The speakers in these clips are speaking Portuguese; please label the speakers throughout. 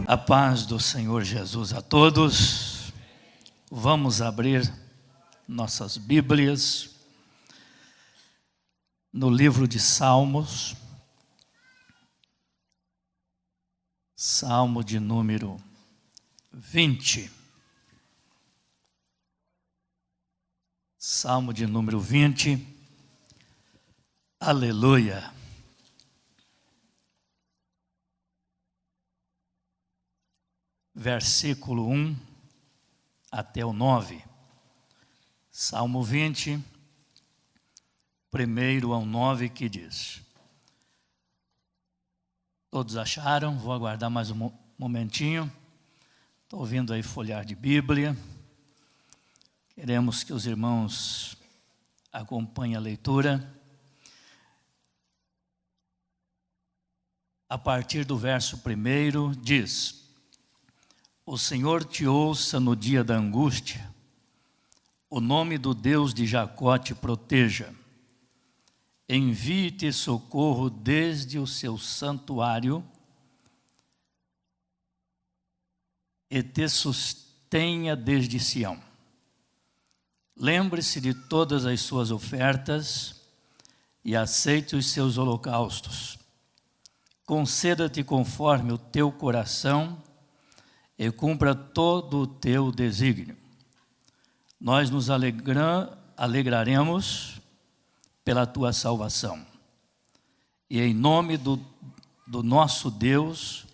Speaker 1: A paz do Senhor Jesus a todos. Vamos abrir nossas Bíblias no livro de Salmos, Salmo de número 20. Salmo de número 20. Aleluia. Versículo 1 até o 9. Salmo 20, 1 ao 9, que diz: todos acharam? Vou aguardar mais um momentinho. Estou ouvindo aí folhear de Bíblia. Queremos que os irmãos acompanhem a leitura. A partir do verso 1 diz: o Senhor te ouça no dia da angústia, o nome do Deus de Jacó te proteja. Envie-te socorro desde o seu santuário e te sustenha desde Sião. Lembre-se de todas as suas ofertas e aceite os seus holocaustos. Conceda-te conforme o teu coração e cumpra todo o teu desígnio. Nós nos alegraremos pela tua salvação. E em nome do nosso Deus,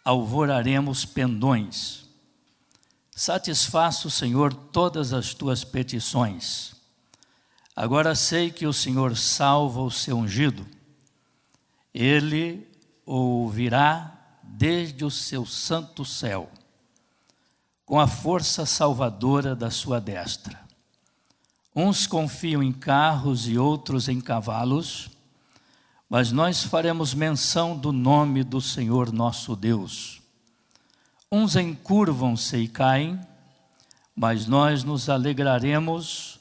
Speaker 1: alvoraremos pendões. Satisfaça o Senhor todas as tuas petições. Agora sei que o Senhor salva o seu ungido. Ele o ouvirá desde o seu santo céu, com a força salvadora da sua destra. Uns confiam em carros e outros em cavalos, mas nós faremos menção do nome do Senhor nosso Deus. Uns encurvam-se e caem, mas nós nos alegraremos,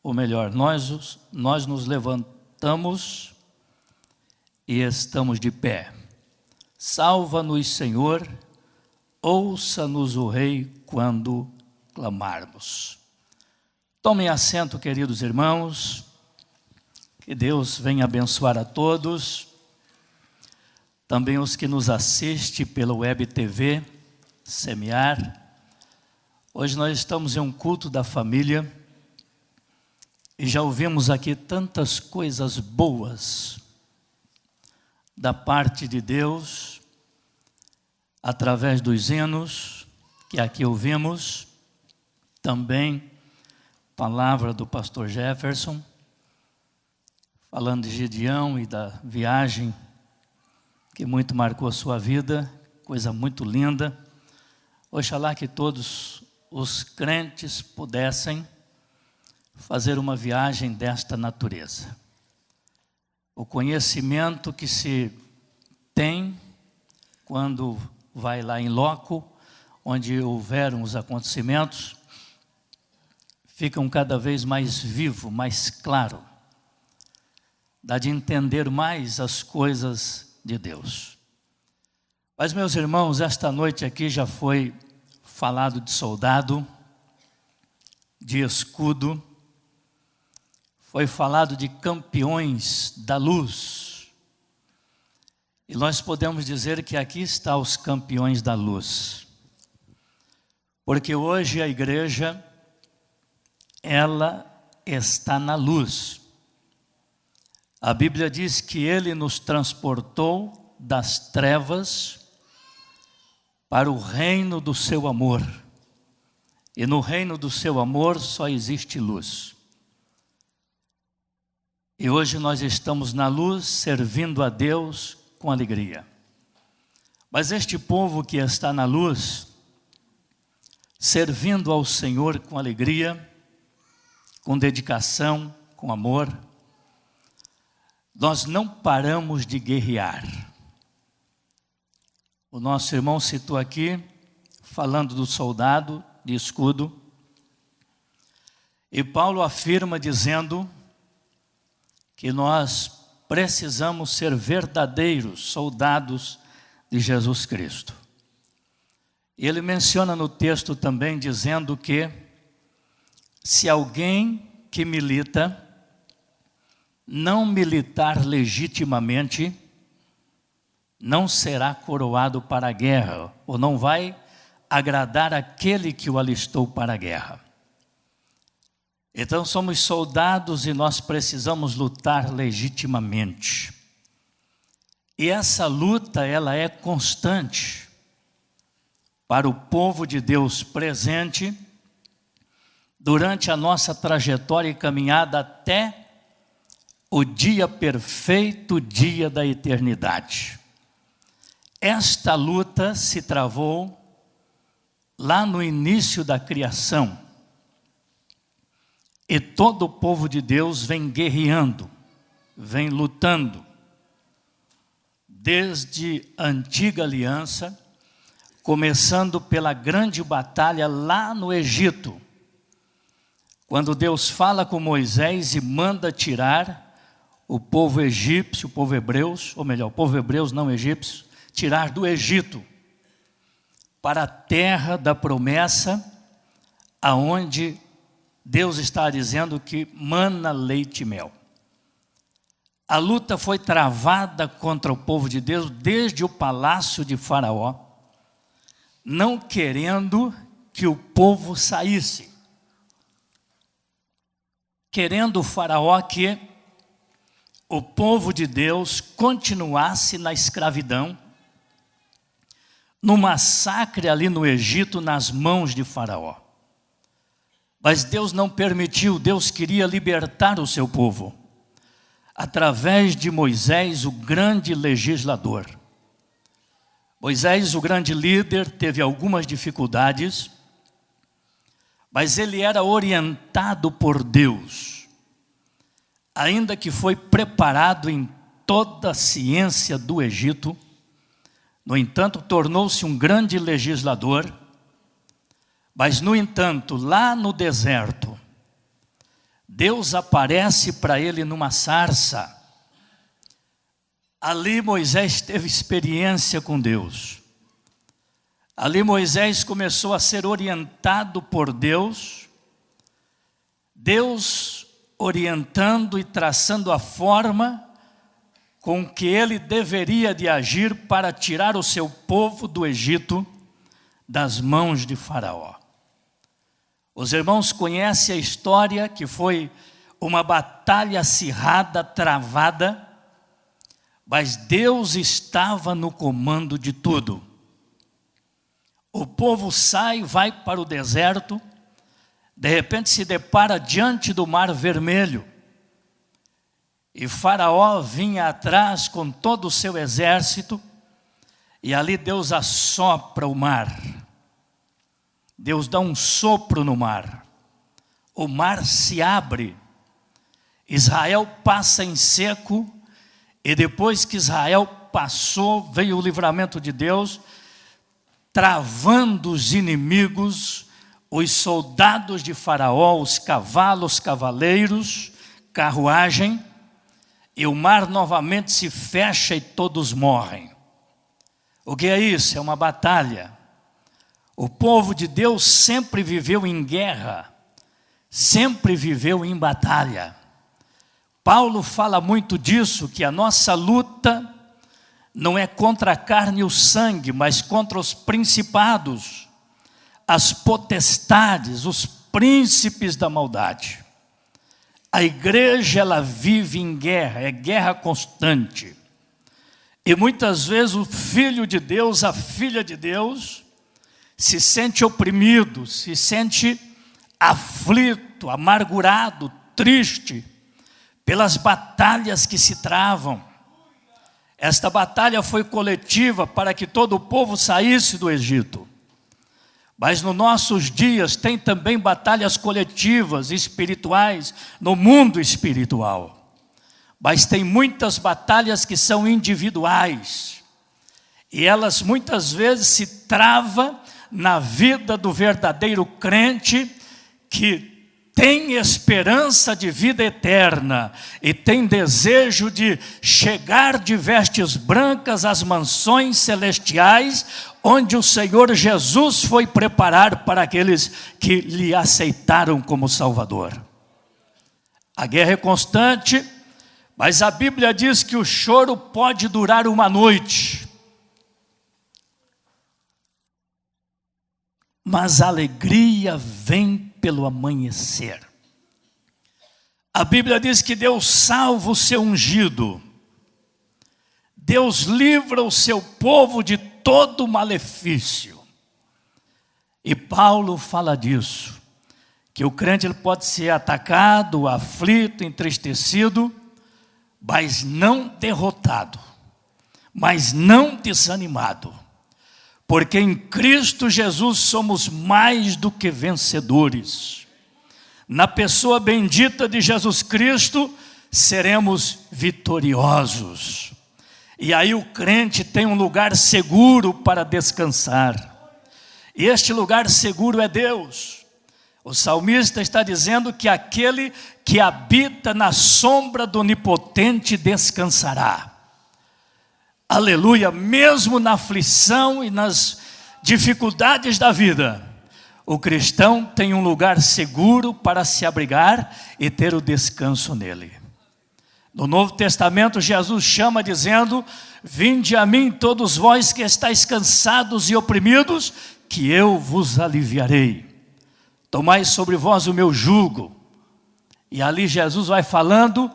Speaker 1: ou melhor, nós nos levantamos e estamos de pé. Salva-nos, Senhor, ouça-nos o Rei quando clamarmos. Tomem assento, queridos irmãos, que Deus venha abençoar a todos, também os que nos assistem pela Web TV, Semear. Hoje nós estamos em um culto da família e já ouvimos aqui tantas coisas boas da parte de Deus, através dos hinos que aqui ouvimos, também palavra do pastor Jefferson, falando de Gideão e da viagem que muito marcou a sua vida, coisa muito linda. Oxalá que todos os crentes pudessem fazer uma viagem desta natureza. O conhecimento que se tem quando vai lá em loco, onde houveram os acontecimentos, ficam cada vez mais vivo, mais claro. Dá de entender mais as coisas de Deus. Mas, meus irmãos, esta noite aqui já foi falado de soldado, de escudo, foi falado de campeões da luz. E nós podemos dizer que aqui estão os campeões da luz. Porque hoje a igreja, ela está na luz. A Bíblia diz que Ele nos transportou das trevas para o reino do seu amor. E no reino do seu amor só existe luz. E hoje nós estamos na luz, servindo a Deus com alegria. Mas este povo que está na luz, servindo ao Senhor com alegria, com dedicação, com amor, nós não paramos de guerrear. O nosso irmão citou aqui, falando do soldado de escudo, e Paulo afirma dizendo que nós precisamos ser verdadeiros soldados de Jesus Cristo. Ele menciona no texto também dizendo que se alguém que milita não militar legitimamente, não será coroado para a guerra, ou não vai agradar aquele que o alistou para a guerra. Então somos soldados e nós precisamos lutar legitimamente. E essa luta, ela é constante para o povo de Deus presente durante a nossa trajetória e caminhada até o dia perfeito, o dia da eternidade. Esta luta se travou lá no início da criação. E todo o povo de Deus vem guerreando, vem lutando. Desde a antiga aliança, começando pela grande batalha lá no Egito, quando Deus fala com Moisés e manda tirar o povo egípcio, o povo hebreus, ou melhor, o povo hebreus não egípcio, tirar do Egito para a terra da promessa, aonde Deus está dizendo que mana leite e mel. A luta foi travada contra o povo de Deus desde o palácio de Faraó, não querendo que o povo saísse. Querendo o Faraó que o povo de Deus continuasse na escravidão, no massacre ali no Egito, nas mãos de Faraó. Mas Deus não permitiu, Deus queria libertar o seu povo, através de Moisés, o grande legislador. Moisés, o grande líder, teve algumas dificuldades, mas ele era orientado por Deus, ainda que foi preparado em toda a ciência do Egito. No entanto, tornou-se um grande legislador, mas, no entanto, lá no deserto, Deus aparece para ele numa sarça. Ali Moisés teve experiência com Deus. Ali Moisés começou a ser orientado por Deus, Deus orientando e traçando a forma com que ele deveria de agir para tirar o seu povo do Egito das mãos de Faraó. Os irmãos conhecem a história, que foi uma batalha acirrada, travada, mas Deus estava no comando de tudo. O povo sai, vai para o deserto, de repente se depara diante do Mar Vermelho, e Faraó vinha atrás com todo o seu exército, e ali Deus assopra o mar. Deus dá um sopro no mar. O mar se abre. Israel passa em seco, e depois que Israel passou, veio o livramento de Deus, travando os inimigos, os soldados de Faraó, os cavalos, cavaleiros, carruagem, e o mar novamente se fecha e todos morrem. O que é isso? É uma batalha. O povo de Deus sempre viveu em guerra, sempre viveu em batalha. Paulo fala muito disso, que a nossa luta não é contra a carne e o sangue, mas contra os principados, as potestades, os príncipes da maldade. A igreja, ela vive em guerra, é guerra constante. E muitas vezes o filho de Deus, a filha de Deus, se sente oprimido, se sente aflito, amargurado, triste, pelas batalhas que se travam. Esta batalha foi coletiva para que todo o povo saísse do Egito. Mas nos nossos dias tem também batalhas coletivas, espirituais, no mundo espiritual. Mas tem muitas batalhas que são individuais. E elas muitas vezes se travam na vida do verdadeiro crente, que tem esperança de vida eterna e tem desejo de chegar de vestes brancas às mansões celestiais, onde o Senhor Jesus foi preparar para aqueles que lhe aceitaram como Salvador. A guerra é constante, mas a Bíblia diz que o choro pode durar uma noite, mas a alegria vem pelo amanhecer. A Bíblia diz que Deus salva o seu ungido, Deus livra o seu povo de todo malefício. E Paulo fala disso, que o crente ele pode ser atacado, aflito, entristecido, mas não derrotado, mas não desanimado. Porque em Cristo Jesus somos mais do que vencedores. Na pessoa bendita de Jesus Cristo, seremos vitoriosos. E aí o crente tem um lugar seguro para descansar. E este lugar seguro é Deus. O salmista está dizendo que aquele que habita na sombra do Onipotente descansará. Aleluia, mesmo na aflição e nas dificuldades da vida, o cristão tem um lugar seguro para se abrigar e ter o descanso nele. No Novo Testamento, Jesus chama dizendo: vinde a mim todos vós que estáis cansados e oprimidos, que eu vos aliviarei. Tomai sobre vós o meu jugo. E ali Jesus vai falando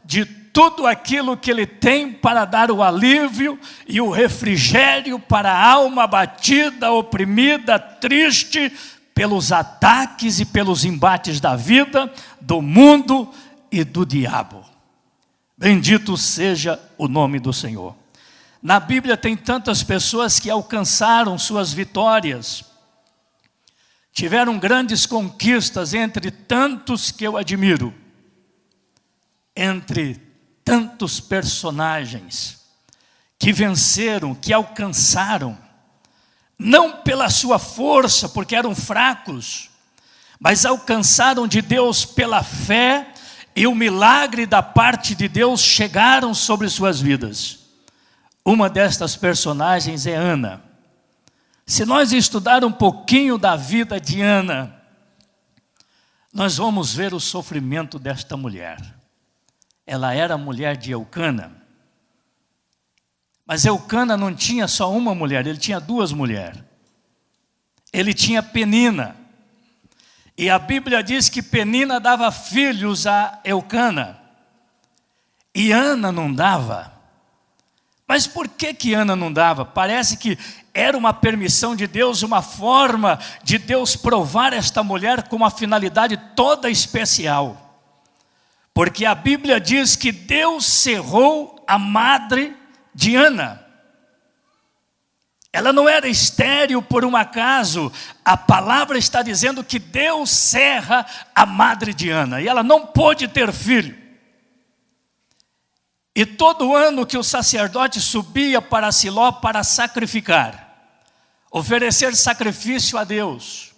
Speaker 1: de tudo aquilo que ele tem para dar o alívio e o refrigério para a alma abatida, oprimida, triste pelos ataques e pelos embates da vida, do mundo e do diabo. Bendito seja o nome do Senhor. Na Bíblia tem tantas pessoas que alcançaram suas vitórias, tiveram grandes conquistas, entre tantos que eu admiro, entre tantos personagens que venceram, que alcançaram, não pela sua força, porque eram fracos, mas alcançaram de Deus pela fé, e o milagre da parte de Deus chegaram sobre suas vidas. Uma destas personagens é Ana. Se nós estudar um pouquinho da vida de Ana, nós vamos ver o sofrimento desta mulher. Ela era mulher de Eucana, mas Eucana não tinha só uma mulher, ele tinha duas mulheres. Ele tinha Penina, e a Bíblia diz que Penina dava filhos a Eucana, e Ana não dava. Mas por que Ana não dava? Parece que era uma permissão de Deus, uma forma de Deus provar esta mulher com uma finalidade toda especial. Porque a Bíblia diz que Deus cerrou a madre de Ana. Ela não era estéril por um acaso. A palavra está dizendo que Deus cerra a madre de Ana, e ela não pôde ter filho. E todo ano que o sacerdote subia para Siló para sacrificar, oferecer sacrifício a Deus,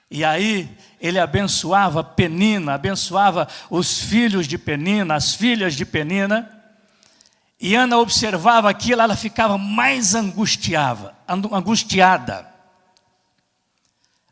Speaker 1: e aí ele abençoava Penina, abençoava os filhos de Penina, as filhas de Penina, e Ana observava aquilo, ela ficava mais angustiada.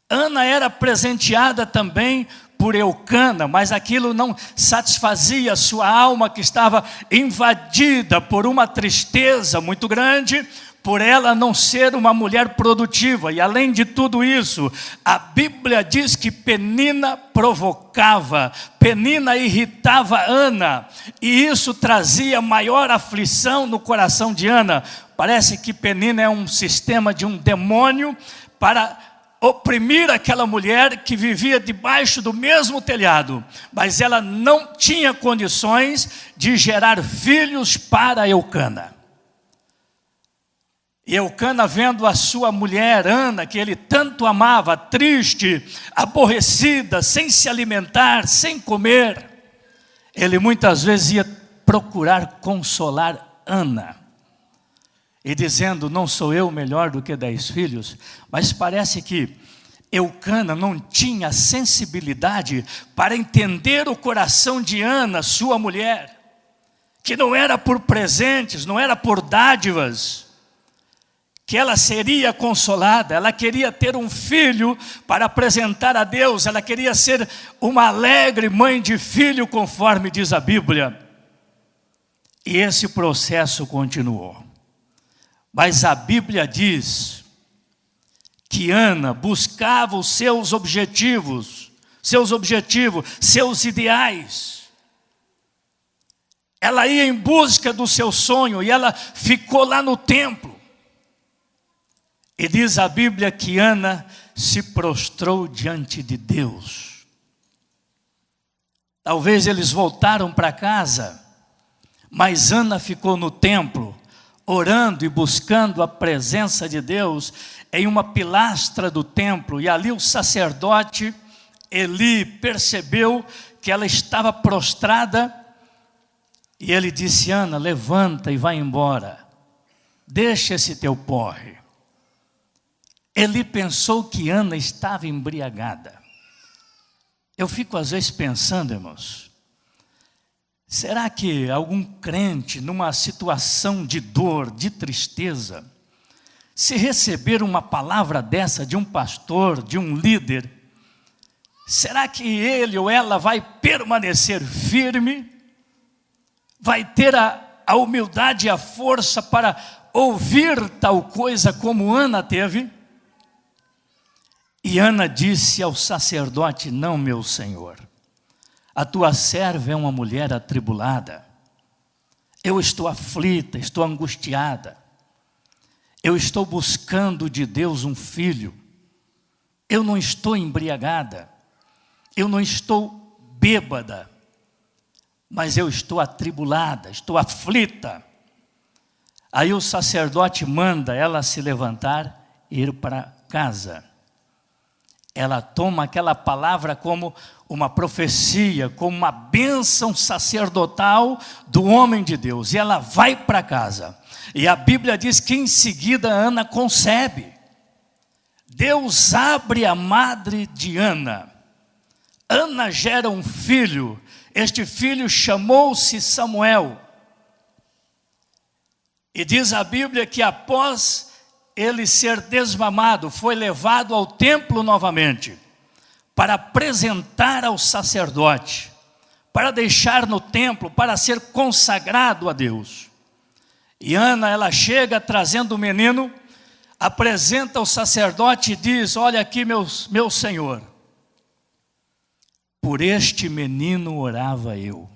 Speaker 1: Ana era presenteada também por Eucana, mas aquilo não satisfazia sua alma, que estava invadida por uma tristeza muito grande, por ela não ser uma mulher produtiva. E além de tudo isso, a Bíblia diz que Penina provocava, Penina irritava Ana, e isso trazia maior aflição no coração de Ana. Parece que Penina é um sistema de um demônio para oprimir aquela mulher que vivia debaixo do mesmo telhado, mas ela não tinha condições de gerar filhos para Eucana. E Eucana, vendo a sua mulher Ana, que ele tanto amava, triste, aborrecida, sem se alimentar, sem comer, ele muitas vezes ia procurar consolar Ana, e dizendo: não sou eu melhor do que 10 filhos? Mas parece que Eucana não tinha sensibilidade para entender o coração de Ana, sua mulher, que não era por presentes, não era por dádivas, que ela seria consolada. Ela queria ter um filho para apresentar a Deus, ela queria ser uma alegre mãe de filho, conforme diz a Bíblia. E esse processo continuou. Mas a Bíblia diz que Ana buscava os seus objetivos, seus ideais. Ela ia em busca do seu sonho e ela ficou lá no templo. E diz a Bíblia que Ana se prostrou diante de Deus. Talvez eles voltaram para casa, mas Ana ficou no templo, orando e buscando a presença de Deus em uma pilastra do templo. E ali o sacerdote Eli percebeu que ela estava prostrada, e ele disse: Ana, levanta e vai embora, deixa esse teu porre. Eli pensou que Ana estava embriagada. Eu fico às vezes pensando, irmãos, será que algum crente numa situação de dor, de tristeza, se receber uma palavra dessa de um pastor, de um líder, será que ele ou ela vai permanecer firme? Vai ter a humildade e a força para ouvir tal coisa como Ana teve? E Ana disse ao sacerdote: não, meu senhor, a tua serva é uma mulher atribulada. Eu estou aflita, estou angustiada. Eu estou buscando de Deus um filho. Eu não estou embriagada. Eu não estou bêbada. Mas eu estou atribulada, estou aflita. Aí o sacerdote manda ela se levantar e ir para casa. Ela toma aquela palavra como uma profecia, como uma bênção sacerdotal do homem de Deus. E ela vai para casa. E a Bíblia diz que em seguida Ana concebe. Deus abre a madre de Ana. Ana gera um filho. Este filho chamou-se Samuel. E diz a Bíblia que após ele ser desmamado, foi levado ao templo novamente, para apresentar ao sacerdote, para deixar no templo, para ser consagrado a Deus. E Ana, ela chega trazendo o menino, apresenta ao sacerdote e diz: olha aqui, meu senhor, por este menino orava eu,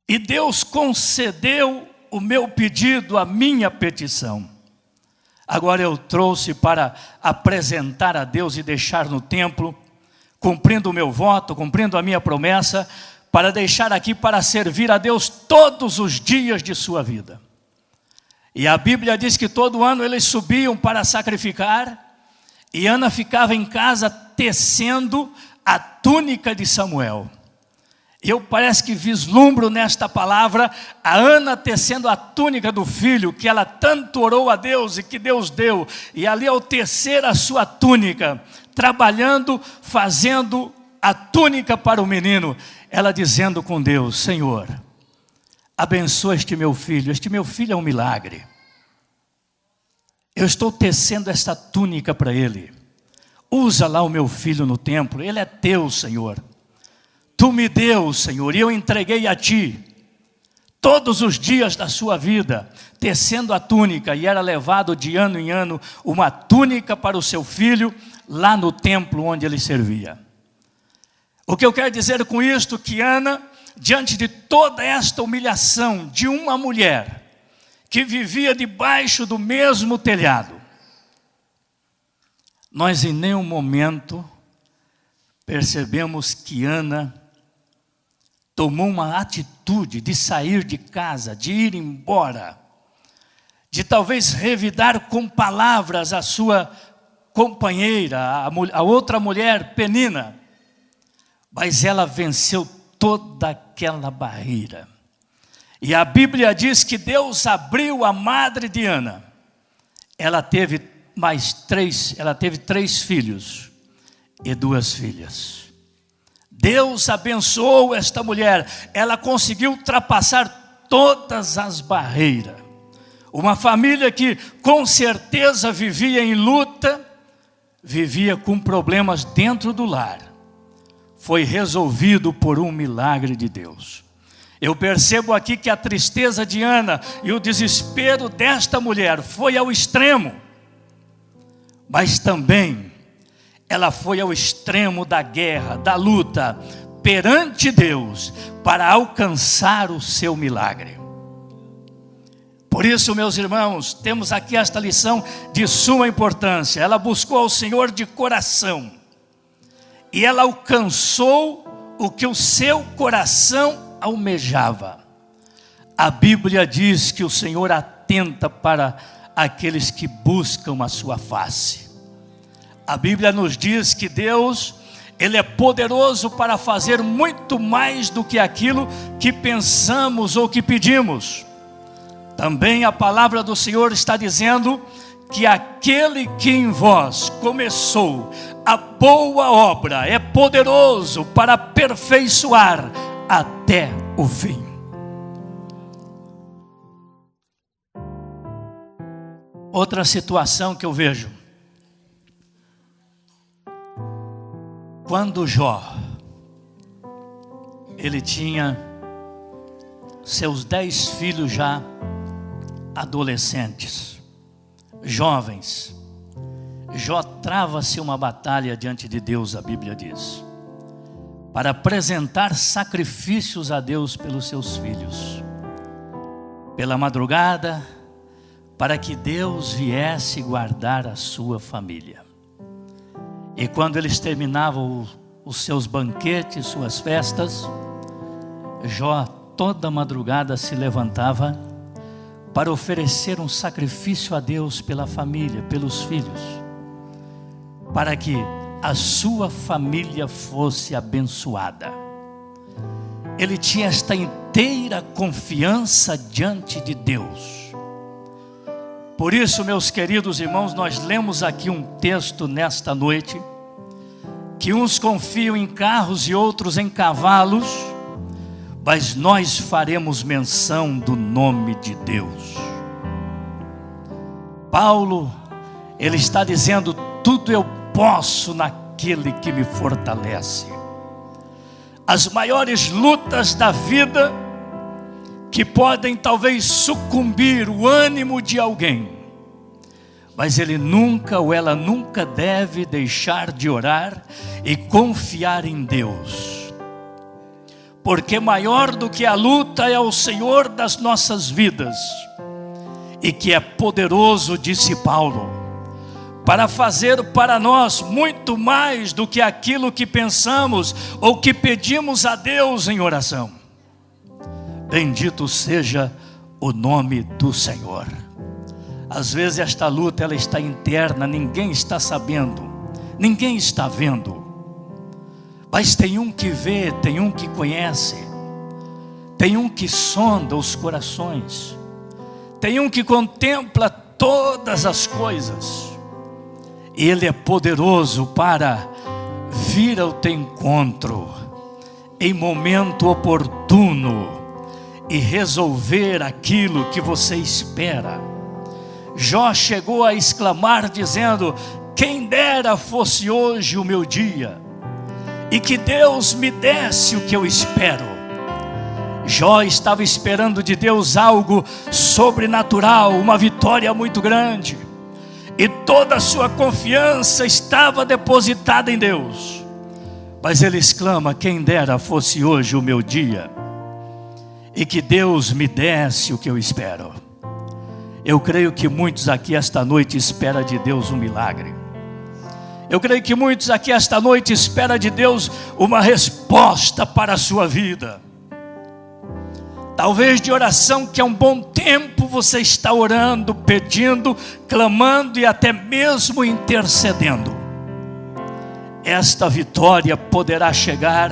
Speaker 1: e Deus concedeu o meu pedido, a minha petição. Agora eu trouxe para apresentar a Deus e deixar no templo, cumprindo o meu voto, cumprindo a minha promessa, para deixar aqui para servir a Deus todos os dias de sua vida. E a Bíblia diz que todo ano eles subiam para sacrificar, e Ana ficava em casa tecendo a túnica de Samuel. Eu parece que vislumbro nesta palavra a Ana tecendo a túnica do filho, que ela tanto orou a Deus e que Deus deu. E ali ao tecer a sua túnica, trabalhando, fazendo a túnica para o menino, ela dizendo com Deus: Senhor, abençoa este meu filho é um milagre. Eu estou tecendo esta túnica para ele. Usa lá o meu filho no templo, ele é teu, Senhor. Tu me deu, Senhor, e eu entreguei a Ti todos os dias da sua vida, tecendo a túnica, e era levado de ano em ano uma túnica para o seu filho, lá no templo onde ele servia. O que eu quero dizer com isto, que Ana, diante de toda esta humilhação de uma mulher, que vivia debaixo do mesmo telhado, nós em nenhum momento percebemos que Ana tomou uma atitude de sair de casa, de ir embora, de talvez revidar com palavras a sua companheira, a outra mulher, Penina, mas ela venceu toda aquela barreira. E a Bíblia diz que Deus abriu a madre de Ana. Ela teve ela teve 3 filhos e 2 filhas. Deus abençoou esta mulher, ela conseguiu ultrapassar todas as barreiras. Uma família que com certeza vivia em luta, vivia com problemas dentro do lar, foi resolvido por um milagre de Deus. Eu percebo aqui que a tristeza de Ana e o desespero desta mulher foi ao extremo, mas também ela foi ao extremo da guerra, da luta perante Deus para alcançar o seu milagre. Por isso, meus irmãos, temos aqui esta lição de suma importância. Ela buscou ao Senhor de coração e ela alcançou o que o seu coração almejava. A Bíblia diz que o Senhor atenta para aqueles que buscam a sua face. A Bíblia nos diz que Deus, Ele é poderoso para fazer muito mais do que aquilo que pensamos ou que pedimos. Também a palavra do Senhor está dizendo que aquele que em vós começou a boa obra é poderoso para aperfeiçoar até o fim. Outra situação que eu vejo, quando Jó, ele tinha seus 10 filhos já adolescentes, jovens, Jó trava-se uma batalha diante de Deus, a Bíblia diz, para apresentar sacrifícios a Deus pelos seus filhos, pela madrugada, para que Deus viesse guardar a sua família. E quando eles terminavam os seus banquetes, suas festas, Jó toda madrugada se levantava para oferecer um sacrifício a Deus pela família, pelos filhos, para que a sua família fosse abençoada. Ele tinha esta inteira confiança diante de Deus. Por isso, meus queridos irmãos, nós lemos aqui um texto nesta noite, que uns confiam em carros e outros em cavalos, mas nós faremos menção do nome de Deus. Paulo, ele está dizendo, tudo eu posso naquele que me fortalece. As maiores lutas da vida, que podem talvez sucumbir o ânimo de alguém, mas ele nunca ou ela nunca deve deixar de orar e confiar em Deus, porque maior do que a luta é o Senhor das nossas vidas, e que é poderoso, disse Paulo, para fazer para nós muito mais do que aquilo que pensamos ou que pedimos a Deus em oração. Bendito seja o nome do Senhor. Às vezes esta luta ela está interna, ninguém está sabendo, ninguém está vendo, mas tem um que vê, tem um que conhece, tem um que sonda os corações, tem um que contempla todas as coisas. Ele é poderoso para vir ao teu encontro em momento oportuno e resolver aquilo que você espera. Jó chegou a exclamar dizendo, quem dera fosse hoje o meu dia, e que Deus me desse o que eu espero. Jó estava esperando de Deus algo sobrenatural, uma vitória muito grande, e toda a sua confiança estava depositada em Deus. Mas ele exclama, quem dera fosse hoje o meu dia, e que Deus me desse o que eu espero. Eu creio que muitos aqui esta noite esperam de Deus um milagre. Eu creio que muitos aqui esta noite esperam de Deus uma resposta para a sua vida. Talvez de oração que há um bom tempo você está orando, pedindo, clamando e até mesmo intercedendo. Esta vitória poderá chegar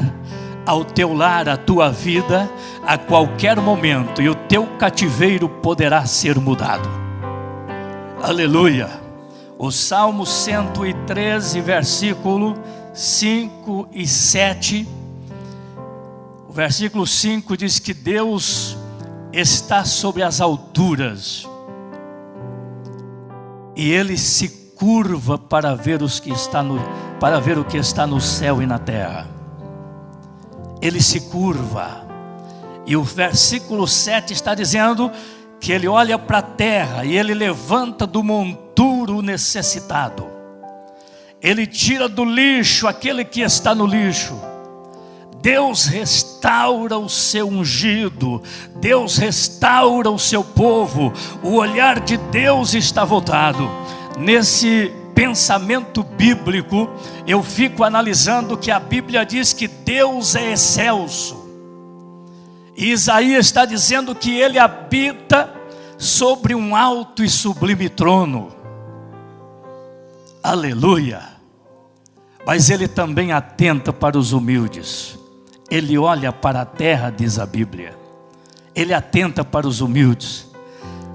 Speaker 1: ao teu lar, à tua vida, a qualquer momento, e o teu cativeiro poderá ser mudado. Aleluia! O Salmo 113, versículo 5 e 7. O versículo 5 diz que Deus está sobre as alturas e Ele se curva para ver o que está no céu e na terra. Ele se curva. E o versículo 7 está dizendo que Ele olha para a terra e Ele levanta do monturo o necessitado. Ele tira do lixo aquele que está no lixo. Deus restaura o seu ungido, Deus restaura o seu povo. O olhar de Deus está voltado. Nesse pensamento bíblico, eu fico analisando que a Bíblia diz que Deus é excelso. E Isaías está dizendo que Ele habita sobre um alto e sublime trono. Aleluia! Mas Ele também atenta para os humildes. Ele olha para a terra, diz a Bíblia. Ele atenta para os humildes.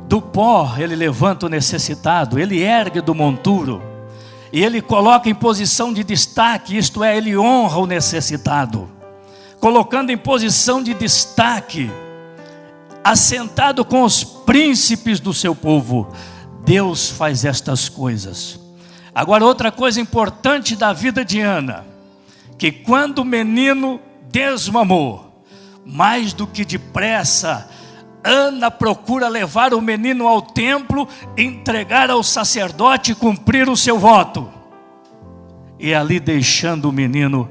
Speaker 1: Do pó Ele levanta o necessitado. Ele ergue do monturo. E Ele coloca em posição de destaque, isto é, Ele honra o necessitado. Colocando em posição de destaque, assentado com os príncipes do seu povo. Deus faz estas coisas. Agora, outra coisa importante da vida de Ana, que quando o menino desmamou, mais do que depressa, Ana procura levar o menino ao templo, entregar ao sacerdote e cumprir o seu voto. E ali deixando o menino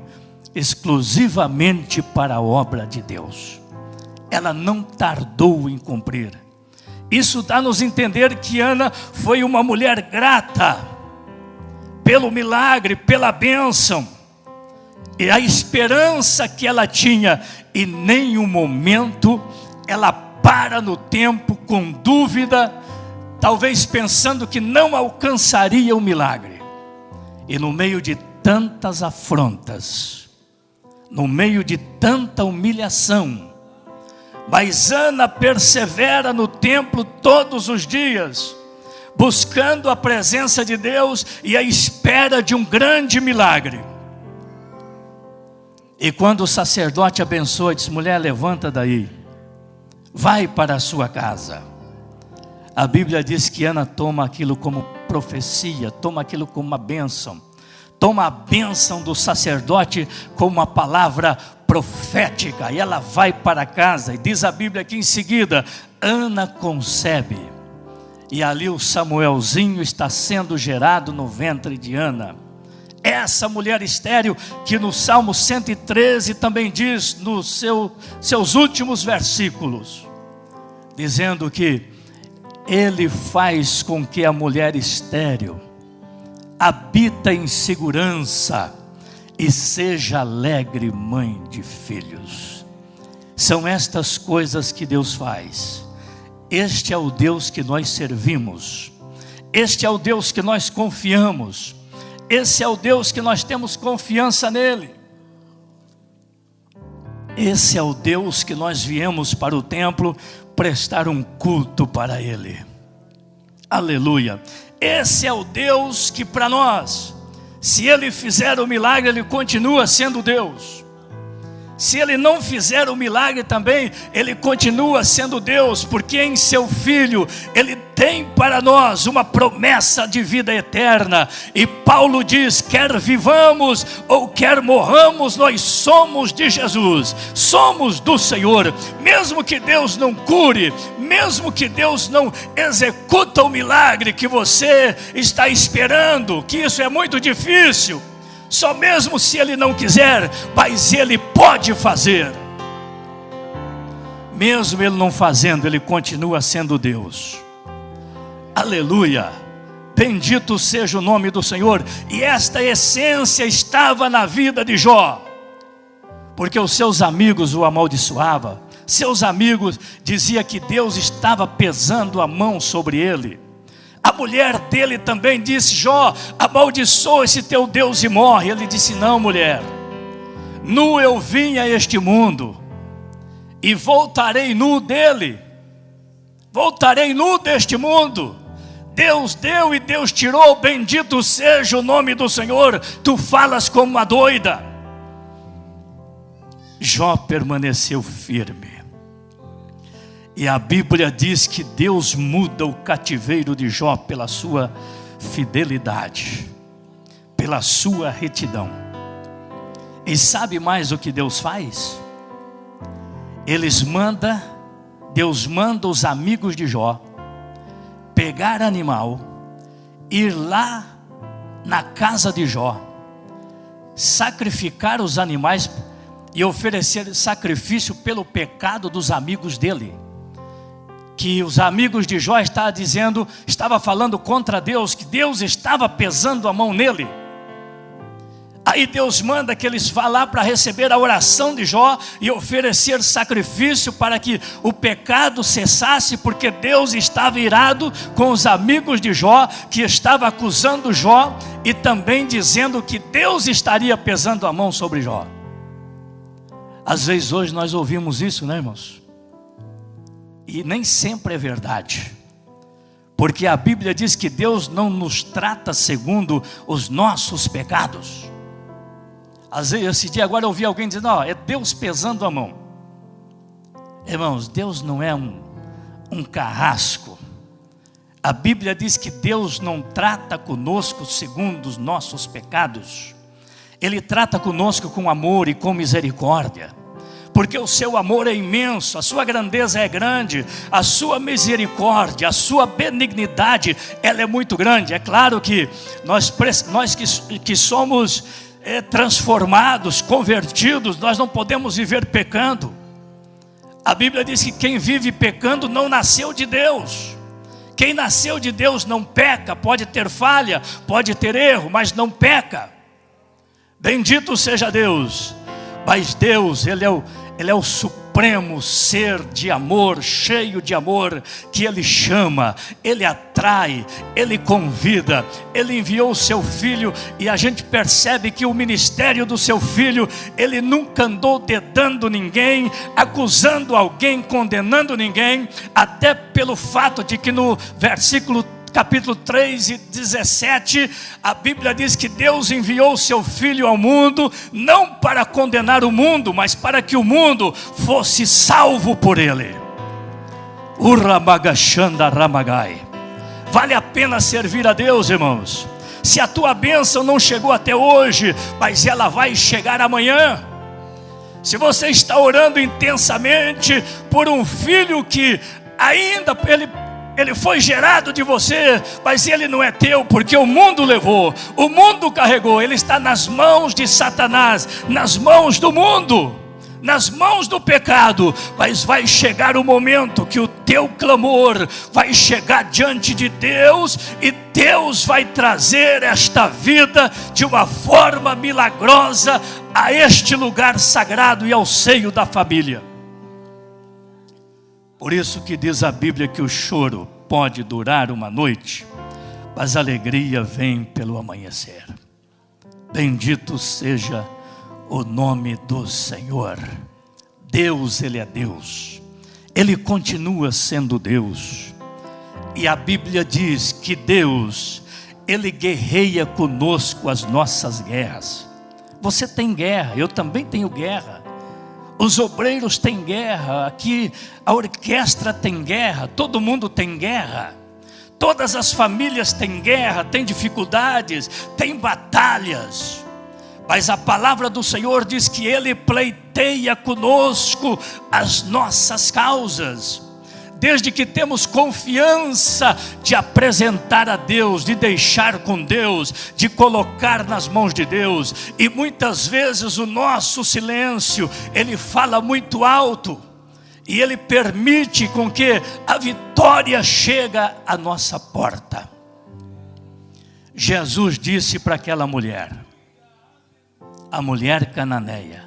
Speaker 1: exclusivamente para a obra de Deus. Ela não tardou em cumprir. Isso dá-nos a entender que Ana foi uma mulher grata pelo milagre, pela bênção e a esperança que ela tinha. E em nenhum momento ela para no tempo com dúvida, talvez pensando que não alcançaria o milagre. E no meio de tantas afrontas, no meio de tanta humilhação, mas Ana persevera no templo todos os dias, buscando a presença de Deus e a espera de um grande milagre. E quando o sacerdote abençoa, diz: mulher, levanta daí, vai para a sua casa. A Bíblia diz que Ana toma aquilo como profecia, toma aquilo como uma bênção, toma a bênção do sacerdote como uma palavra profética, e ela vai para casa. E diz a Bíblia que em seguida Ana concebe, e ali o Samuelzinho está sendo gerado no ventre de Ana. Essa mulher estéril que no Salmo 113 também diz nos seus últimos versículos, dizendo que Ele faz com que a mulher estéril habita em segurança e seja alegre mãe de filhos. São estas coisas que Deus faz. Este é o Deus que nós servimos. Este é o Deus que nós confiamos. Esse é o Deus que nós temos confiança nele. Esse é o Deus que nós viemos para o templo prestar um culto para Ele. Aleluia. Esse é o Deus que para nós, se Ele fizer o milagre, Ele continua sendo Deus. Se Ele não fizer o milagre também, Ele continua sendo Deus, porque em seu Filho Ele tem para nós uma promessa de vida eterna. E Paulo diz: quer vivamos ou quer morramos, nós somos de Jesus, somos do Senhor. Mesmo que Deus não cure, mesmo que Deus não executa o milagre que você está esperando, que isso é muito difícil, só mesmo se Ele não quiser, mas Ele pode fazer. Mesmo Ele não fazendo, Ele continua sendo Deus. Aleluia, bendito seja o nome do Senhor. E esta essência estava na vida de Jó, porque os seus amigos o amaldiçoavam. Seus amigos diziam que Deus estava pesando a mão sobre ele. A mulher dele também disse: Jó, amaldiçoa esse teu Deus e morre. Ele disse: não, mulher, nu eu vim a este mundo e voltarei nu dele. Voltarei nu deste mundo. Deus deu e Deus tirou, bendito seja o nome do Senhor. Tu falas como uma doida. Jó permaneceu firme. E a Bíblia diz que Deus muda o cativeiro de Jó pela sua fidelidade, pela sua retidão. E sabe mais o que Deus faz? Deus manda os amigos de Jó pegar animal, ir lá na casa de Jó, sacrificar os animais e oferecer sacrifício pelo pecado dos amigos dele. Que os amigos de Jó estava falando contra Deus, que Deus estava pesando a mão nele. Aí Deus manda que eles vá lá para receber a oração de Jó e oferecer sacrifício para que o pecado cessasse, porque Deus estava irado com os amigos de Jó, que estava acusando Jó e também dizendo que Deus estaria pesando a mão sobre Jó. Às vezes hoje nós ouvimos isso, né, irmãos? E nem sempre é verdade, porque a Bíblia diz que Deus não nos trata segundo os nossos pecados. Às vezes, esse dia agora eu ouvi alguém dizendo, é Deus pesando a mão. Irmãos, Deus não é um carrasco. A Bíblia diz que Deus não trata conosco segundo os nossos pecados. Ele trata conosco com amor e com misericórdia, porque o seu amor é imenso, a sua grandeza é grande, a sua misericórdia, a sua benignidade, ela é muito grande. É claro que nós que somos transformados, convertidos, nós não podemos viver pecando. A Bíblia diz que quem vive pecando não nasceu de Deus. Quem nasceu de Deus não peca, pode ter falha, pode ter erro, mas não peca. Bendito seja Deus. Mas Deus, Ele é o supremo ser de amor, cheio de amor, que Ele chama, Ele atrai, Ele convida. Ele enviou o seu Filho, e a gente percebe que o ministério do seu Filho, Ele nunca andou dedando ninguém, acusando alguém, condenando ninguém, até pelo fato de que no capítulo 3 e 17, a Bíblia diz que Deus enviou o seu Filho ao mundo, não para condenar o mundo, mas para que o mundo fosse salvo por ele. Vale a pena servir a Deus, irmãos. Se a tua bênção não chegou até hoje, mas ela vai chegar amanhã. Se você está orando intensamente por um filho que ainda ele foi gerado de você, mas ele não é teu, porque o mundo levou, o mundo carregou, ele está nas mãos de Satanás, nas mãos do mundo, nas mãos do pecado. Mas vai chegar o momento que o teu clamor vai chegar diante de Deus, e Deus vai trazer esta vida de uma forma milagrosa a este lugar sagrado e ao seio da família. Por isso que diz a Bíblia que o choro pode durar uma noite, mas a alegria vem pelo amanhecer. Bendito seja o nome do Senhor. Deus, Ele é Deus, Ele continua sendo Deus. E a Bíblia diz que Deus, Ele guerreia conosco as nossas guerras. Você tem guerra, eu também tenho guerra. Os obreiros têm guerra, aqui a orquestra tem guerra, todo mundo tem guerra. Todas as famílias têm guerra, têm dificuldades, têm batalhas. Mas a palavra do Senhor diz que Ele pleiteia conosco as nossas causas. Desde que temos confiança de apresentar a Deus, de deixar com Deus, de colocar nas mãos de Deus. E muitas vezes o nosso silêncio, ele fala muito alto, e ele permite com que a vitória chegue à nossa porta. Jesus disse para aquela mulher, a mulher cananeia,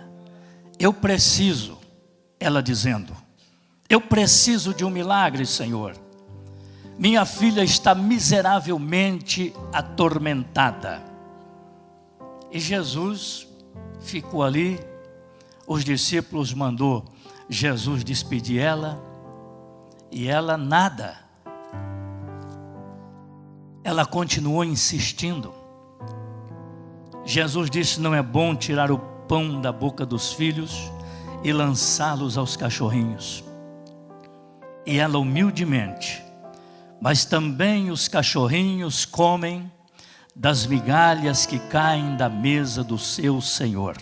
Speaker 1: ela dizendo, eu preciso de um milagre, Senhor. Minha filha está miseravelmente atormentada. E Jesus ficou ali. Os discípulos mandou Jesus despedir ela, e ela nada. ela continuou insistindo. Jesus disse: não é bom tirar o pão da boca dos filhos e lançá-los aos cachorrinhos. E ela humildemente: mas também os cachorrinhos comem das migalhas que caem da mesa do seu Senhor.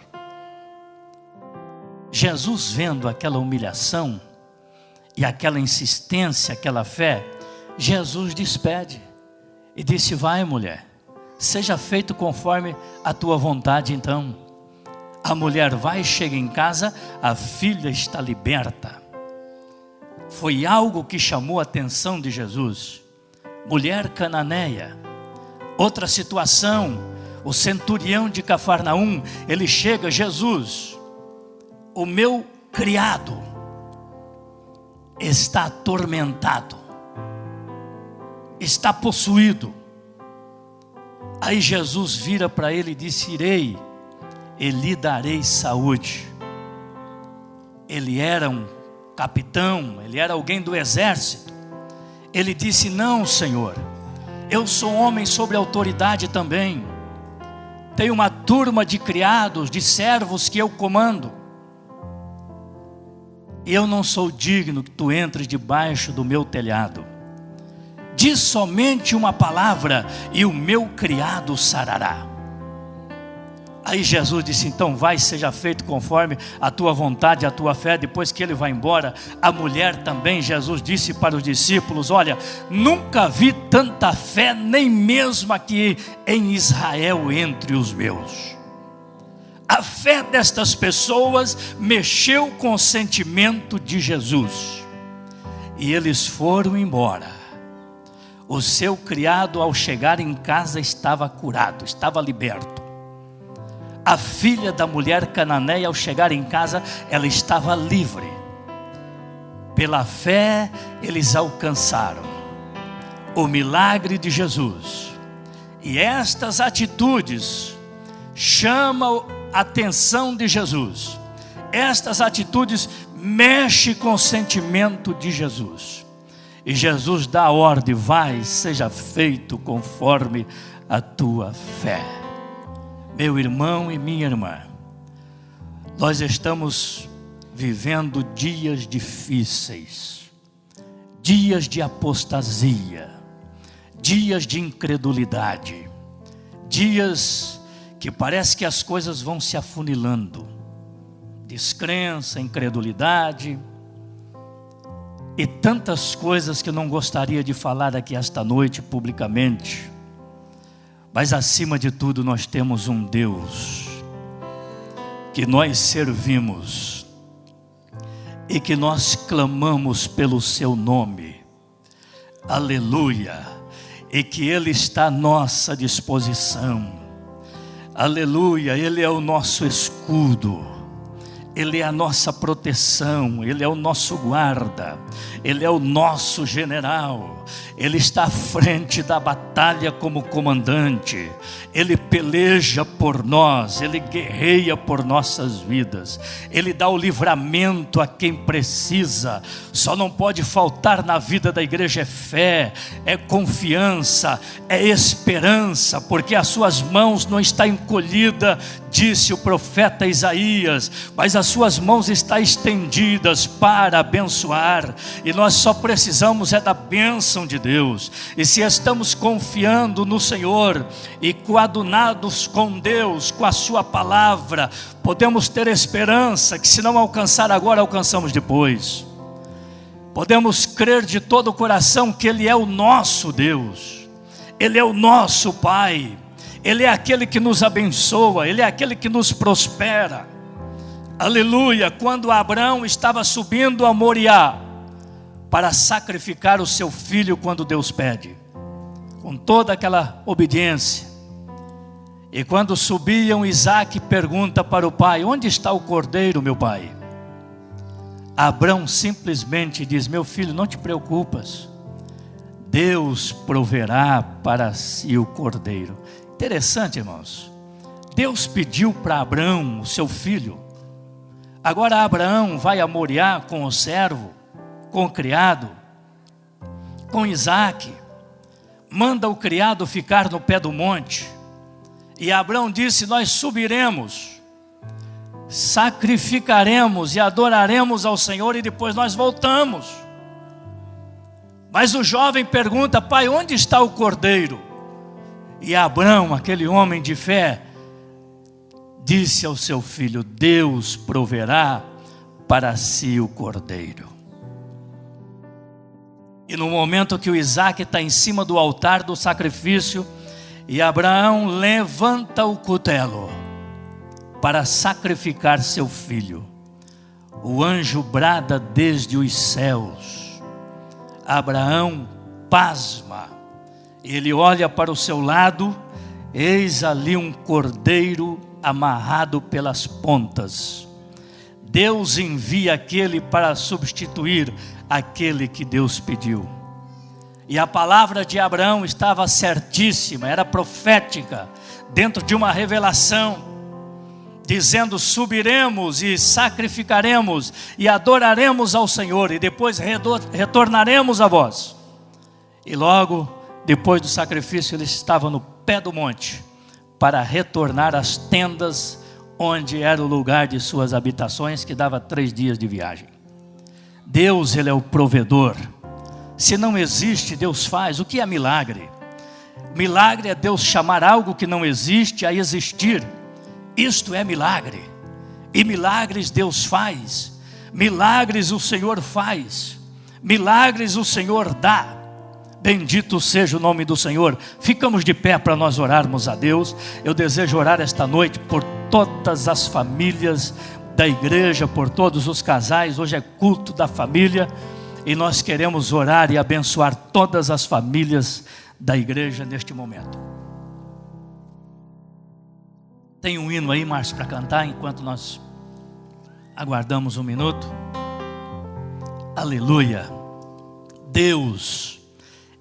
Speaker 1: Jesus, vendo aquela humilhação e aquela insistência, aquela fé, Jesus despede e disse: vai, mulher, seja feito conforme a tua vontade. Então a mulher vai, chega em casa, a filha está liberta. Foi algo que chamou a atenção de Jesus. Mulher cananeia. Outra situação, o centurião de Cafarnaum, ele chega: Jesus, o meu criado está atormentado, está possuído. Aí Jesus vira para ele e disse: irei e lhe darei saúde. Ele era um capitão, ele era alguém do exército. Ele disse: não, Senhor, eu sou homem sobre autoridade também, tenho uma turma de criados, de servos que eu comando, e eu não sou digno que tu entres debaixo do meu telhado. Diz somente uma palavra e o meu criado sarará. Aí Jesus disse: então vai, seja feito conforme a tua vontade, a tua fé. Depois que ele vai embora, a mulher também, Jesus disse para os discípulos: olha, nunca vi tanta fé, nem mesmo aqui em Israel entre os meus. A fé destas pessoas mexeu com o sentimento de Jesus, e eles foram embora. O seu criado, ao chegar em casa, estava curado, estava liberto. A filha da mulher cananeia, ao chegar em casa, ela estava livre. Pela fé, eles alcançaram o milagre de Jesus. E estas atitudes chamam a atenção de Jesus. Estas atitudes mexem com o sentimento de Jesus. E Jesus dá a ordem: vai, seja feito conforme a tua fé. Meu irmão e minha irmã, nós estamos vivendo dias difíceis, dias de apostasia, dias de incredulidade, dias que parece que as coisas vão se afunilando, descrença, incredulidade e tantas coisas que eu não gostaria de falar aqui esta noite publicamente. Mas acima de tudo, nós temos um Deus que nós servimos e que nós clamamos pelo seu nome, aleluia, e que Ele está à nossa disposição, aleluia. Ele é o nosso escudo, Ele é a nossa proteção, Ele é o nosso guarda, Ele é o nosso general. Ele está à frente da batalha como comandante. Ele peleja por nós, Ele guerreia por nossas vidas. Ele dá o livramento a quem precisa. Só não pode faltar na vida da igreja é fé, é confiança, é esperança, porque as suas mãos não estão encolhidas, disse o profeta Isaías, mas as suas mãos estão estendidas para abençoar. E nós só precisamos é da bênção de Deus. E se estamos confiando no Senhor e coadunados com Deus, com a sua palavra, podemos ter esperança que se não alcançar agora, alcançamos depois. Podemos crer de todo o coração que Ele é o nosso Deus, Ele é o nosso Pai, Ele é aquele que nos abençoa, Ele é aquele que nos prospera, aleluia. Quando Abraão estava subindo a Moriá para sacrificar o seu filho, quando Deus pede, com toda aquela obediência, e quando subiam, Isaac pergunta para o pai: onde está o cordeiro, meu pai? Abraão simplesmente diz: meu filho, não te preocupas, Deus proverá para si o cordeiro. Interessante, irmãos, Deus pediu para Abraão o seu filho. Agora Abraão vai a Moriá com o servo, com o criado, com Isaac. manda o criado ficar no pé do monte. E Abraão disse: nós subiremos, sacrificaremos e adoraremos ao Senhor e depois nós voltamos. Mas o jovem pergunta: pai, onde está o cordeiro? E Abraão, aquele homem de fé, disse ao seu filho: Deus proverá para si o cordeiro. E no momento que o Isaac está em cima do altar do sacrifício, e Abraão levanta o cutelo para sacrificar seu filho, o anjo brada desde os céus. Abraão pasma, ele olha para o seu lado, eis ali um cordeiro amarrado pelas pontas. Deus envia aquele para substituir aquele que Deus pediu. E a palavra de Abraão estava certíssima, era profética, dentro de uma revelação, dizendo: subiremos e sacrificaremos e adoraremos ao Senhor e depois retornaremos a vós. E logo depois do sacrifício ele estava no pé do monte para retornar às tendas onde era o lugar de suas habitações, que dava 3 dias de viagem. Deus, ele é o provedor. Se não existe, Deus faz. O que é milagre? Milagre é Deus chamar algo que não existe a existir. Isto é milagre. E milagres Deus faz. Milagres o Senhor faz. Milagres o Senhor dá. Bendito seja o nome do Senhor. Ficamos de pé para nós orarmos a Deus. Eu desejo orar esta noite por todas as famílias da igreja, por todos os casais. Hoje é culto da família e nós queremos orar e abençoar todas as famílias da igreja neste momento. Tem um hino aí, Márcio, para cantar enquanto nós aguardamos um minuto. Aleluia. Deus,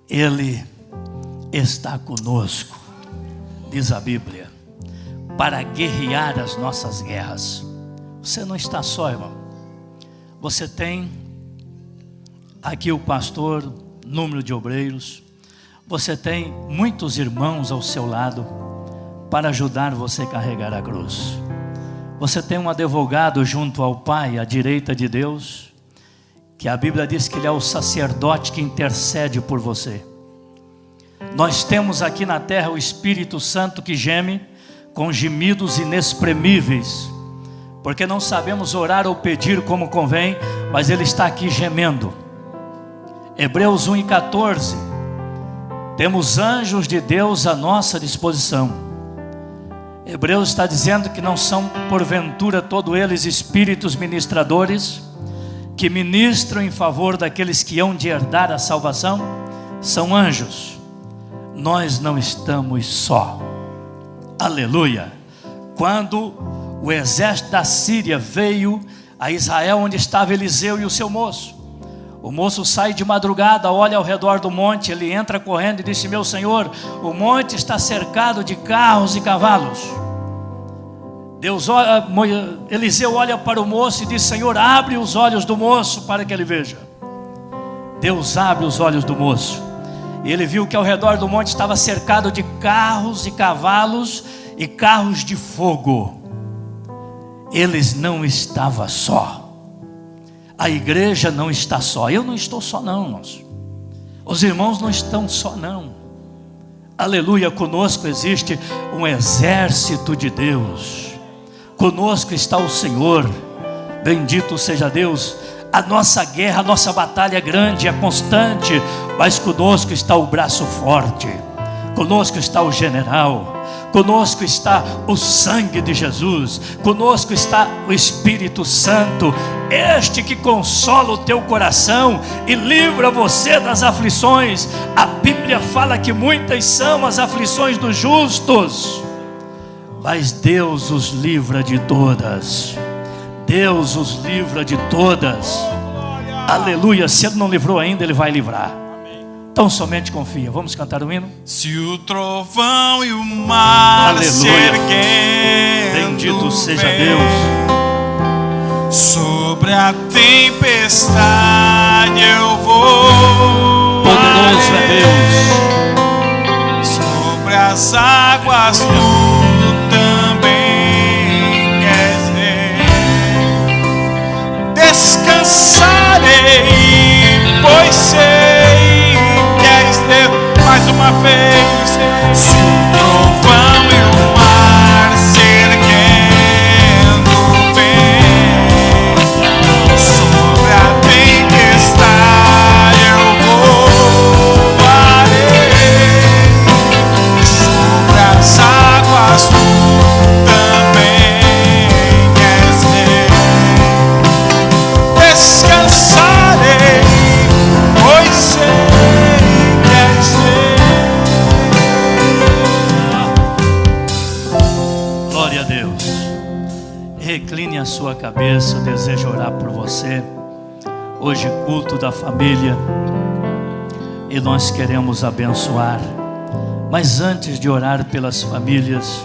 Speaker 1: Ele está conosco, diz a Bíblia, para guerrear as nossas guerras. Você não está só, irmão. Você tem aqui o pastor, número de obreiros. Você tem muitos irmãos ao seu lado para ajudar você a carregar a cruz. Você tem um advogado junto ao Pai, à direita de Deus, que a Bíblia diz que ele é o sacerdote que intercede por você. Nós temos aqui na terra o Espírito Santo que geme com gemidos inexprimíveis, porque não sabemos orar ou pedir como convém, mas ele está aqui gemendo. Hebreus 1:14, temos anjos de Deus à nossa disposição. Hebreus está dizendo que não são porventura todos eles espíritos ministradores, que ministram em favor daqueles que hão de herdar a salvação? São anjos. Nós não estamos só. Aleluia. Quando o exército da Síria veio a Israel, onde estava Eliseu e o seu moço, o moço sai de madrugada, olha ao redor do monte, ele entra correndo e disse: meu senhor, o monte está cercado de carros e cavalos. Eliseu olha para o moço e diz: Senhor, abre os olhos do moço para que ele veja. Deus abre os olhos do moço, e ele viu que ao redor do monte estava cercado de carros e cavalos e carros de fogo. Eles não estavam só. A igreja não está só. Eu não estou só não, irmãos. Os irmãos não estão só não. Aleluia. Conosco existe um exército de Deus. Conosco está o Senhor. Bendito seja Deus. A nossa guerra, a nossa batalha é grande, é constante, mas conosco está o braço forte. Conosco está o general. Conosco está o sangue de Jesus. Conosco está o Espírito Santo, este que consola o teu coração e livra você das aflições. A Bíblia fala que muitas são as aflições dos justos, mas Deus os livra de todas. Deus os livra de todas. Aleluia. Se Ele não livrou ainda, Ele vai livrar. Então somente confia. Vamos cantar o hino?
Speaker 2: Se o trovão e o mar se erguendo,
Speaker 1: bendito seja Deus,
Speaker 2: sobre a tempestade eu vou.
Speaker 1: Poderoso é Deus.
Speaker 2: as águas tu também queres ver. Descansarei, pois sei que és Deus. Mais uma vez, se o trovão e o mar se erguendo bem sobre a tempestade, eu voarei. Sobre as águas tu também queres ver. Descansarei, pois sei que és Deus.
Speaker 1: Glória a Deus. Recline a sua cabeça, eu desejo orar por você. Hoje culto da família e nós queremos abençoar. Mas antes de orar pelas famílias,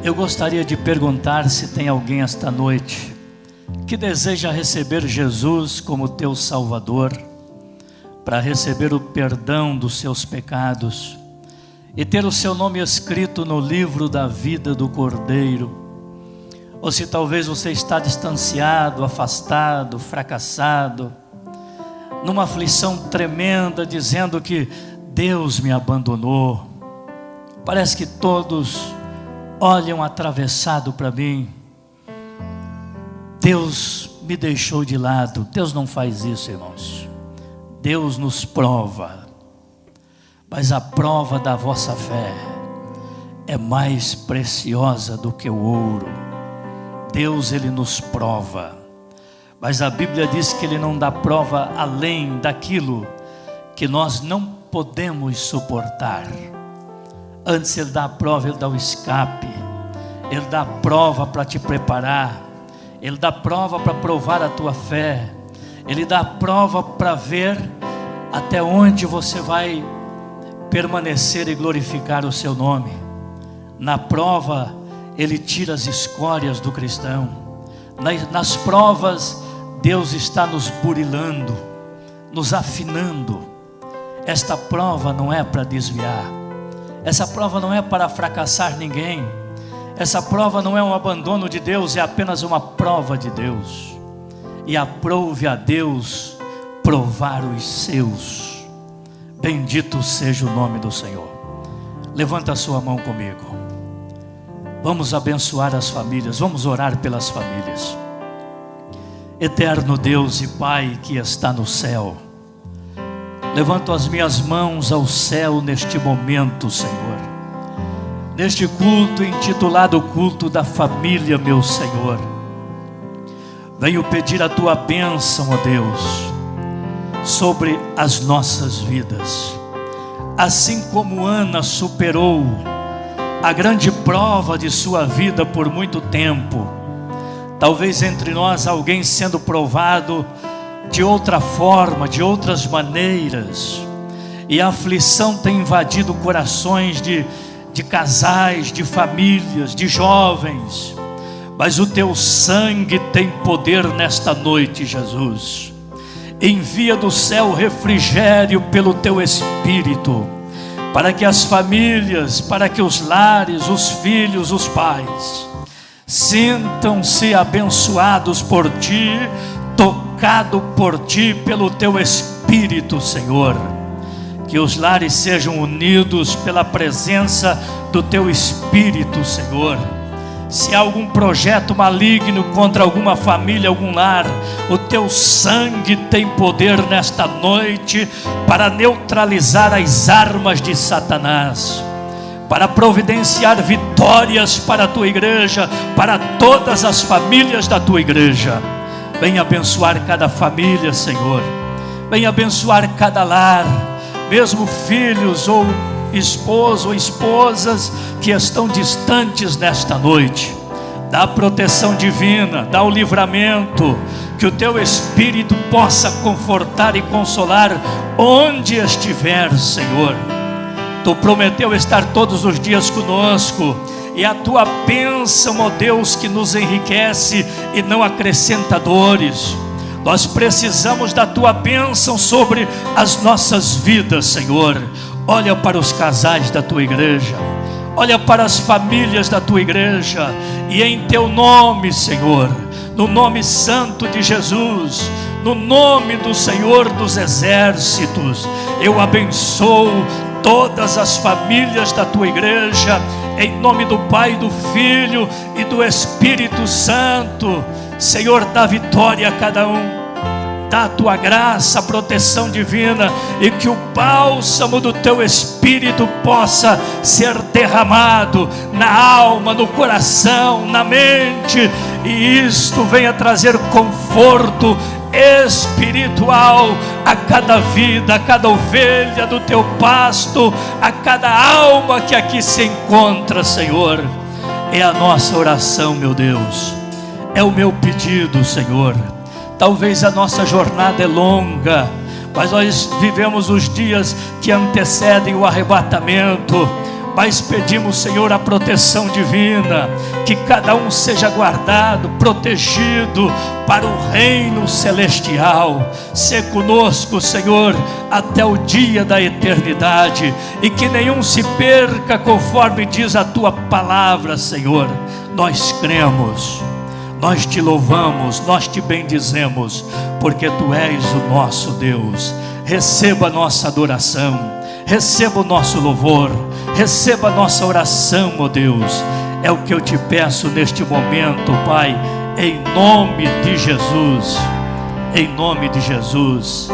Speaker 1: eu gostaria de perguntar se tem alguém esta noite que deseja receber Jesus como teu Salvador, para receber o perdão dos seus pecados e ter o seu nome escrito no livro da vida do Cordeiro. Ou se talvez você está distanciado, afastado, fracassado, numa aflição tremenda, dizendo que Deus me abandonou. Parece que todos olham atravessado para mim. Deus me deixou de lado. Deus não faz isso, irmãos. Deus nos prova, mas a prova da vossa fé é mais preciosa do que o ouro. Deus, Ele nos prova, mas a Bíblia diz que Ele não dá prova além daquilo que nós não podemos suportar. Antes Ele dá a prova, Ele dá o escape, Ele dá a prova para te preparar, Ele dá a prova para provar a tua fé, Ele dá a prova para ver até onde você vai permanecer e glorificar o seu nome. Na prova, Ele tira as escórias do cristão. Nas provas, Deus está nos burilando, nos afinando. Esta prova não é para desviar. Essa prova não é para fracassar ninguém. Essa prova não é um abandono de Deus, é apenas uma prova de Deus. E aprove a Deus provar os seus. Bendito seja o nome do Senhor. Levanta a sua mão comigo. Vamos abençoar as famílias, vamos orar pelas famílias. Eterno Deus e Pai que está no céu, levanto as minhas mãos ao céu neste momento, Senhor, neste culto intitulado Culto da Família, meu Senhor. Venho pedir a Tua bênção, ó Deus, sobre as nossas vidas. Assim como Ana superou a grande prova de sua vida por muito tempo, talvez entre nós alguém sendo provado de outra forma, de outras maneiras, e a aflição tem invadido corações de casais, de famílias, de jovens, mas o Teu sangue tem poder nesta noite, Jesus. Envia do céu refrigério pelo Teu Espírito, para que as famílias, para que os lares, os filhos, os pais sintam-se abençoados por Ti, tocado por Ti, pelo Teu Espírito, Senhor. Que os lares sejam unidos pela presença do Teu Espírito, Senhor. Se há algum projeto maligno contra alguma família, algum lar, o Teu sangue tem poder nesta noite para neutralizar as armas de Satanás, para providenciar vitórias para a Tua igreja, para todas as famílias da Tua igreja. Venha abençoar cada família, Senhor. Venha abençoar cada lar, mesmo filhos ou esposo ou esposas que estão distantes nesta noite. Dá proteção divina, dá o livramento, que o Teu Espírito possa confortar e consolar onde estiver, Senhor. Tu prometeu estar todos os dias conosco, e a Tua bênção, ó Deus, que nos enriquece e não acrescenta dores. Nós precisamos da Tua bênção sobre as nossas vidas, Senhor. Olha para os casais da Tua igreja, olha para as famílias da tua igreja, e em teu nome, Senhor, no nome santo de Jesus, no nome do Senhor dos exércitos, eu abençoo todas as famílias da tua igreja, em nome do Pai, do Filho e do Espírito Santo. Senhor, dá vitória a cada um, dá a tua graça, a proteção divina, e que o bálsamo do teu Espírito possa ser derramado na alma, no coração, na mente, e isto venha trazer conforto espiritual a cada vida, a cada ovelha do teu pasto, a cada alma que aqui se encontra, Senhor. É a nossa oração, meu Deus, é o meu pedido, Senhor. Talvez a nossa jornada é longa, mas nós vivemos os dias que antecedem o arrebatamento, mas pedimos, Senhor, a proteção divina, que cada um seja guardado, protegido para o reino celestial. Sê conosco, Senhor, até o dia da eternidade, e que nenhum se perca, conforme diz a tua palavra, Senhor. Nós cremos, nós te louvamos, nós te bendizemos, porque tu és o nosso Deus. Receba a nossa adoração, receba o nosso louvor, receba a nossa oração, ó Deus. É o que eu te peço neste momento, Pai, em nome de Jesus, em nome de Jesus.